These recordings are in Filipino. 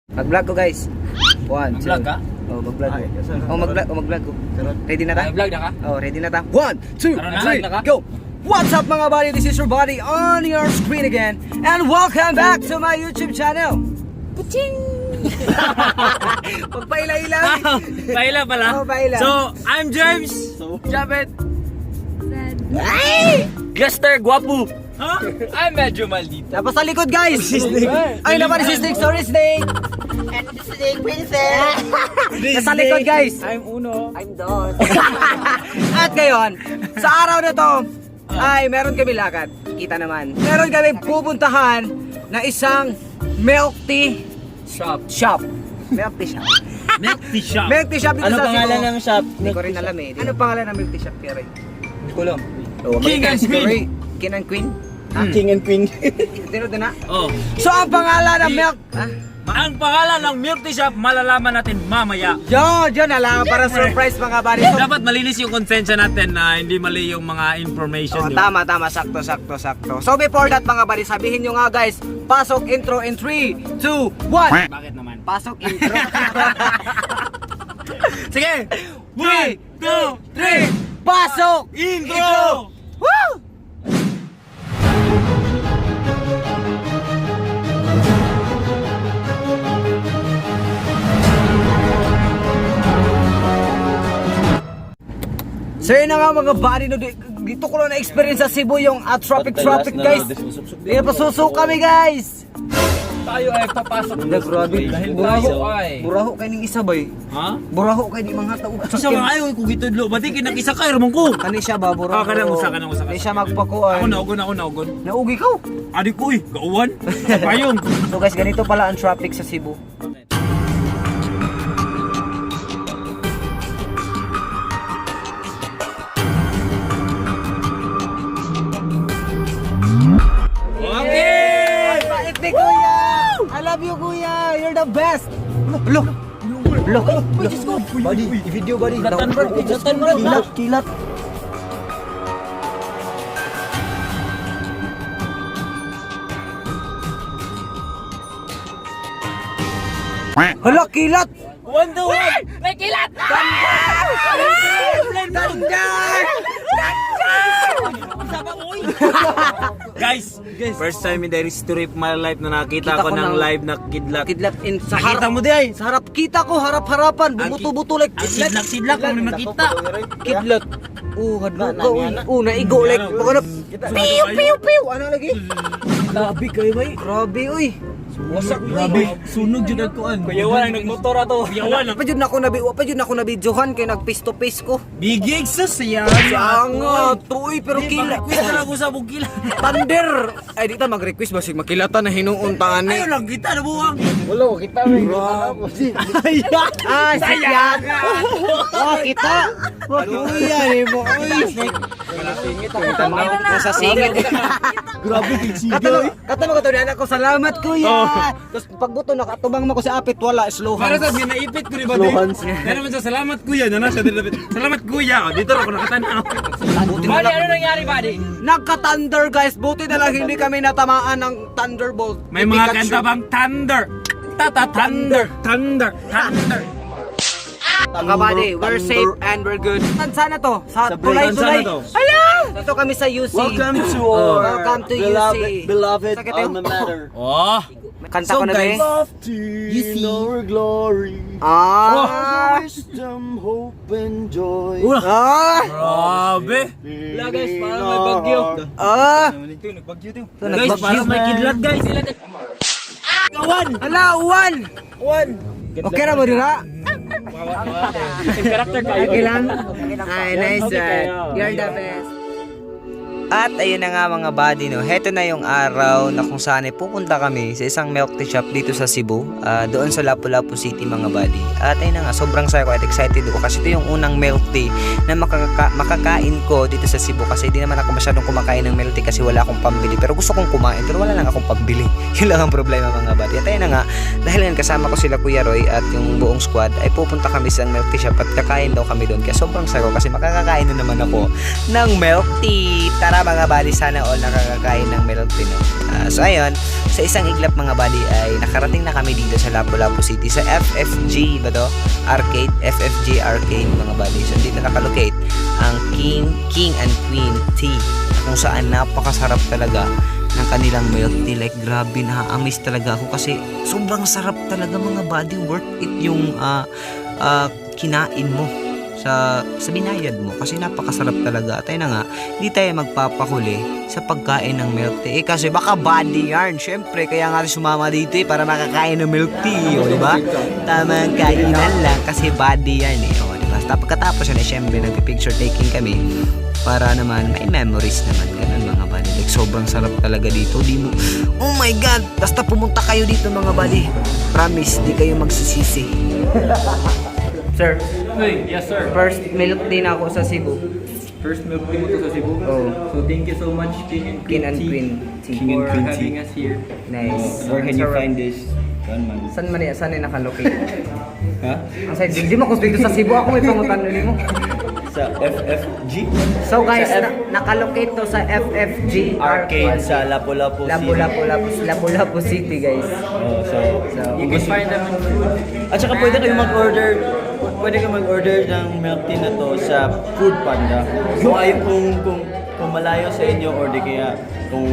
Mag-vlog ko guys. One, two. Mag-vlog ka? Oh, mag-vlog ko. Mag-vlog ko. Ready na ta? Vlog na ka? Oh, ready na ta? One, two, Tara na, three, live na ka? go! What's up mga buddy? This is your buddy on your screen again. And welcome back to my YouTube channel. Puching! Pagpaila-ila. Paila pala. Oh, paila. So, I'm James. Japet. Guester Guapo. Huh? I'm medyo maldito. Tapos sa likod guys. Ay naman si Snake. Sorry Snake. And the Snake Princess. Nasa likod guys. I'm Uno. I'm Don. At ngayon, sa araw na to, ay meron kami lakad. Kita naman. Meron kami pupuntahan na isang milk tea shop. Milk tea shop. Milk tea shop. Milk tea shop dito Ano sa pangalan Cebu. ng shop? Hindi ko rin alam eh. Ano pangalan ng milk tea shop, Pierre? Hindi ko alam. Oh, King and Queen. King and Queen? King and Queen. Tino na. Oh. So ang pangalan ng milk... Ang pangalan ng milk tea shop, malalaman natin mamaya. Diyan na lang para surprise mga buddy. So, Dapat malinis yung konsensya natin na hindi mali yung mga information. oh, tama, sakto. So before that mga buddy, sabihin nyo nga guys, pasok intro in 3, 2, 1. Bakit naman? Pasok intro. Sige! 3, 2, 3, 1, 2, 3! pasok Intro! Woo! So yun na nga mga buddy, no, dito ko lang na-experience sa Cebu yung traffic guys. Dito pasusok kami guys. Tayo ay papasok Hindi, grabe. Dahil Buraho, tayo ay... buraho kayo ng isa bay. Ha? Buraho kayo ng mga tao. Isa mga ayaw kung gitudlo. Ba't kinag-isa ka, Ramon ko? Kani siya ba, buraho? kanang usa. Hindi siya magpakuan. Ako naugon. Naugi ka. Adik ko eh, gauwan. Payong. So guys, ganito pala ang traffic sa Cebu. Okay! Bait ni Kuya! I love you Kuya! You're the best! Look! Look! Buddy, i-video buddy. Kilat! Hala, kilat! 1, 2, 1! May kilat! Guys, first time in the history of my life na nakita Kita ko ko ng ng- live na kidlat. Kidlat in sa Nakita harap mo di ay? Sa harap kita ko, harap-harapan, bumuto-buto like Ang sidlak kung nakita. Kidlat. Hadlo ka, uy. Naigo like. Baka na, piu. Ano lagi? Grabe kayo ba? Grabe, uy. Wasak grabe. Sunog jud agkuan. Kuyawan ang nagmotor ato. Kuyawan. Pa jud na ako nabidyohan kay nag face to face ko. Bigig sa siya. Sanga, uy, pero kila. Request na lang ko sa bugila. Thunder. Ay, di ta mag-request basig makilatan na hinuon taan Ayaw ni. lang kita na buwang. Wala ko kita may Ah, sakyan. Oh, kita. Kuya, ni mo. Uy, sa singit. Grabe kay sige. Katama ko to ni anak ko, salamat kuya. Tapos pagbuto nakatubang mo ko sa apit, wala, slow Para hands. sa ginaipit ko ni Badi. Pero man sa salamat kuya, na siya dinapit. Salamat kuya. Dito ako nakatanaw. Badi, ano nangyari Badi? Nagka-thunder guys, buti na lang hindi kami natamaan ng thunderbolt. May mga kanta bang thunder? Thunder. Mga buddy, we're safe and we're good. Saan na to? Sa Tulay. Saan na to? Hello! Dito kami sa UC. Welcome to our Welcome to UC. beloved Sakit yun? alma mater. Oh. Kanta So, ko na guys, din. Love to you our glory. Wisdom, hope, and joy. Grabe. Wala guys, parang may bagyo. Guys, parang may kidlat guys. Hala, uwan! Okay na mo dira? Character kayo. Okay lang? Ay, nice one. You're the best. At ayun na nga mga buddy, no, heto na yung araw na kung saan ay pupunta kami sa isang milk tea shop dito sa Cebu, doon sa Lapu-Lapu City mga buddy. At ayun na nga, sobrang saya ko at excited ako kasi ito yung unang milk tea na makakain ko dito sa Cebu kasi di naman ako masyadong kumakain ng milk tea kasi wala akong pambili, pero gusto kong kumain pero wala lang akong pambili. Yun lang ang problema mga buddy. At ayun na nga, dahil yan kasama ko sila Kuya Roy at yung buong squad ay pupunta kami sa milk tea shop at kakain daw kami doon kaya sobrang saya ko kasi makakakain na naman ako ng milk tea. Tara! tara mga buddy, sana all nakakakain ng milk tea, no? So ayun, sa isang iglap mga buddy ay nakarating na kami dito sa Lapu-Lapu City sa FFG ba to? Arcade, FFG Arcade mga buddy. So dito nakalocate ang King and Queen Tea, kung saan napakasarap talaga ng kanilang milk tea. Like grabe, na-amaze talaga ako kasi sobrang sarap talaga mga buddy. Worth it yung kinain mo sa binayad mo kasi napakasarap talaga. At ayun na nga, hindi tayo magpapahuli sa pagkain ng milk tea. Kasi baka body yarn, syempre, kaya nga sumama dito para makakain ng milk tea, o diba? Tamang kainan lang kasi body yarn o diba? Tapos pagkatapos yan, syempre, nagpipicture taking kami para naman may memories naman. Ganun mga buddy. Like sobrang sarap talaga dito. Di mo, oh my god, basta pumunta kayo dito mga buddy. Promise, di kayo magsisisi. Sir, Yes, sir. first milk tea na ako sa Cebu. First milk tea mo to sa Cebu. Oh. So thank you so much, King and King and Tea, Queen Tea. for having us here. Nice. Where can you Sarap. find this? Saan man yan? Saan yung nakalocate? Ha? Ang side, hindi mo kung dito sa Cebu ako may pangutan nili mo. Sa FFG? So guys, nakalocate to sa FFG Arcade sa Lapu-Lapu City. Lapu-Lapu City guys. Oh, so You can find them in food. At saka pwede kayo mag-order ng milk tea na to sa Food Panda. Kung malayo sa inyo or di kaya kung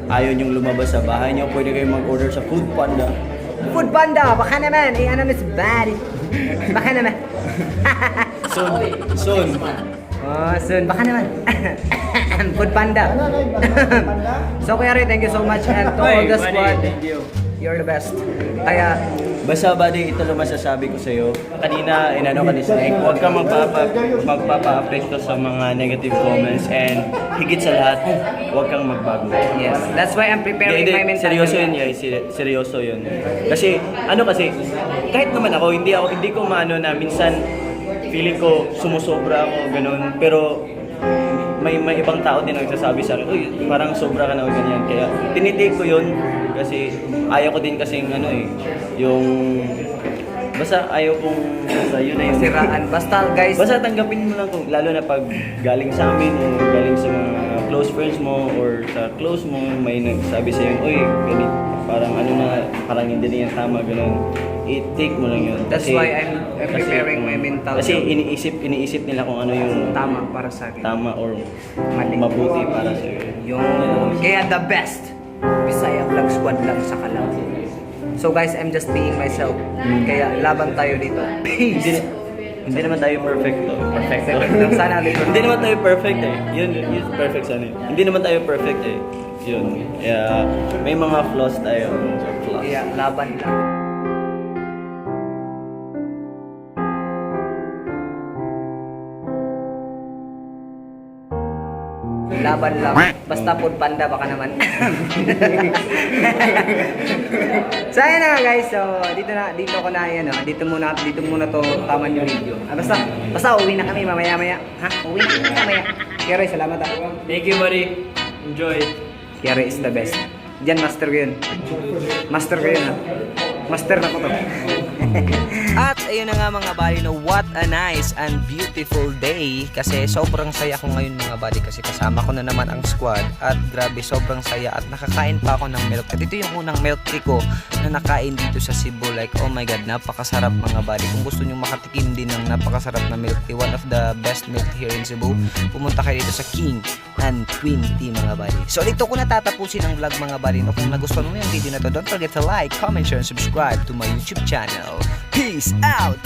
ayaw nyong lumabas sa bahay nyo, pwede kayo mag-order sa Food Panda. Food Panda, baka naman, ano is bad. Baka naman. Soon. Oh, soon, baka naman. Food Panda. So Kuya Ray, thank you so much and to all the squad. Thank you. You're the best. Kaya, Basta buddy, ito lang masasabi ko sa'yo. Kanina, inano ka ni Snake, huwag kang magpapa-apekto sa mga negative comments and higit sa lahat, huwag kang magbago. yes, that's why I'm preparing my mental. Seryoso yun, guys. Seryoso yun. Kasi, kahit naman ako, hindi ko maano na minsan feeling ko sumusobra ako, ganun. Pero, may ibang tao din nagsasabi sa akin, uy, parang sobra ka na o ganyan. Kaya, tinitake ko yun kasi ayaw ko din kasing yung basta ayaw kong yun na yun. Siraan. Basta guys, Basta tanggapin mo lang kung lalo na pag galing sa amin o galing sa mga close friends mo or sa close mo may nagsabi sa iyo, uy, ganit, parang hindi na yan tama, ganun. I-take mo lang yun. that's why I'm preparing my mental. Kasi iniisip nila kung ano yung tama para sa akin. tama or Mali. mabuti para sa iyo. Yung kaya the best Bisaya Vlog Squad lang sa Kalaw. So guys, I'm just being myself. Kaya laban tayo dito. Peace. Hindi naman tayo perfecto. Sana dito. Hindi naman tayo perfect eh. Yun perfect sana. Hindi naman tayo perfect eh. Yun. Kaya may mga flaws tayo. Flaws. Yeah, laban lang. Laban lang. Basta Food Panda baka naman. So ayun na nga guys. So dito ko na yan, dito muna to taman yung video. Basta uwi na kami mamaya. Ha? Uwi na kami mamaya. Kaya salamat ah. Thank you, buddy. Enjoy. Kaya is the best. Diyan master ko yun. Master ko yun ha. Master na ko to. At ayun na nga mga buddy, no, what a nice and beautiful day. Kasi sobrang saya ko ngayon mga buddy kasi kasama ko na naman ang squad. At grabe, sobrang saya at nakakain pa ako ng milk tea. Ito yung unang milk tea ko na nakain dito sa Cebu. Like oh my god, napakasarap mga buddy. Kung gusto nyo makatikim din ng napakasarap na milk tea, one of the best milk tea here in Cebu, pumunta kayo dito sa King and Queen Tea mga buddy. So dito ko natatapusin ang vlog mga buddy, no? Kung nagustuhan mo yung video na to, don't forget to like, comment, share, and subscribe to my YouTube channel. Peace out!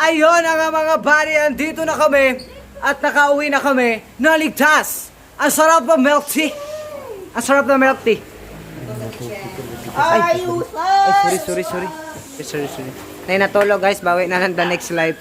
Ayun ang mga buddy, andito na kami at nakauwi na kami na ligtas. Ang sarap ng milk tea. Ang sarap ng milk tea. Ay, sorry. Nay natulog guys, bawi na lang the next live.